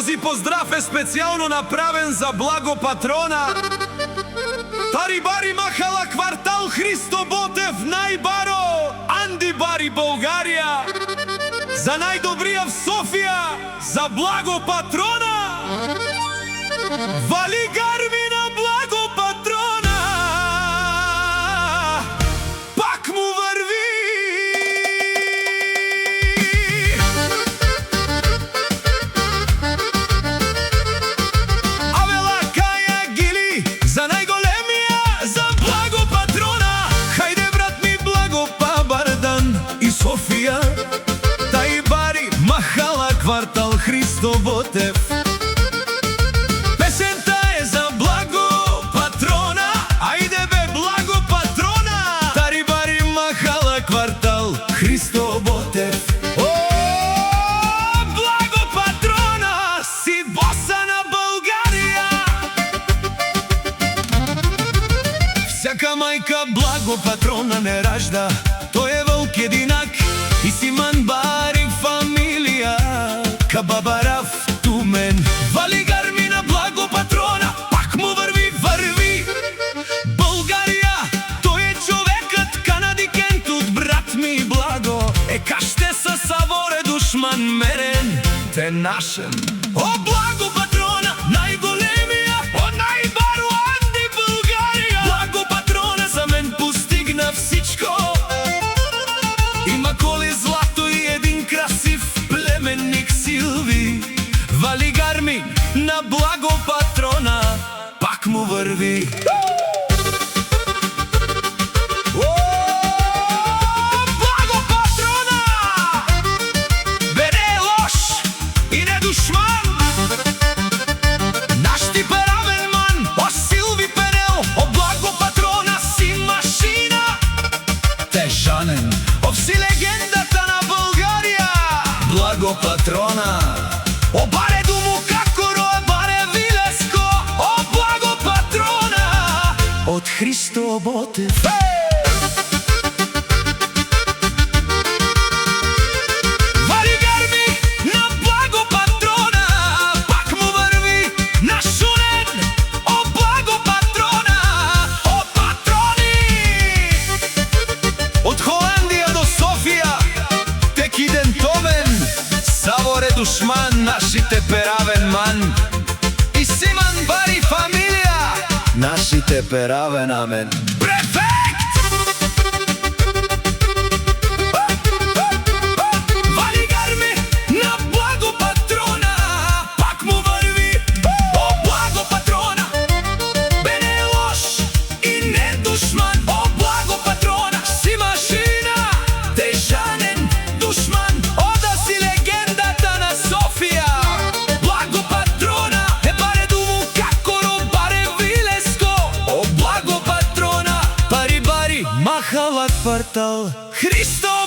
Този поздрав е специјално направен за благо патрона Тари Бари Махала, квартал Христо Ботев, најбаро Анди Бари, Българија, за најдобрија в Софија, за благо патрона Вали Гарми на благо патрона, пак му върви. Авела Каја Гили, за најголемија, за благо патрона. Хајде брат ми, благо па Бардан и Софија, Тари Бари Махала, квартал Христо Ботев. Квартал Христо Ботев. О, благо патрона, си боса на Българија. Всяка мајка благо патрона не ражда, тој е вълк единак и Симан Бари фамилија. Кабабарав тумен, вали гарми на благо патрона, пак му върви, върви. Българија, тој е човекът канадикентот, брат ми благо. Каште са Саворе душман мерен, те нашен. О, благо патрона, најголемија, о, најбаро Анди Българија. Благо патрона за мен постигна всичко. Има коле злато и един красив племенник Силви. Вали гарми на благо патрона, пак му върви. Овси легендата на Българија, благо патрона. О, баре думу какоро, баре вилеско, о, благо патрона од Христо Ботев. Вали гарми на благо патрона, пак му върви нашунен. О, благо патрона, о, патрони од Холандија до Софија, тек иден томен. Саворе душман, нашите перавен ман и Симан Бари фамилија, нашите перавен амен. Префект! Вали гарми на благо патрона, пак му върви. О, благо патрона, бе не е лош и не душман. О, благо патрона, си машина, тежанен душман. О, да си легендата на Софија. Благо патрона е баре думу какоро, баре вилеско. О, благо патрона, Тари Бари Махала, квартал Христо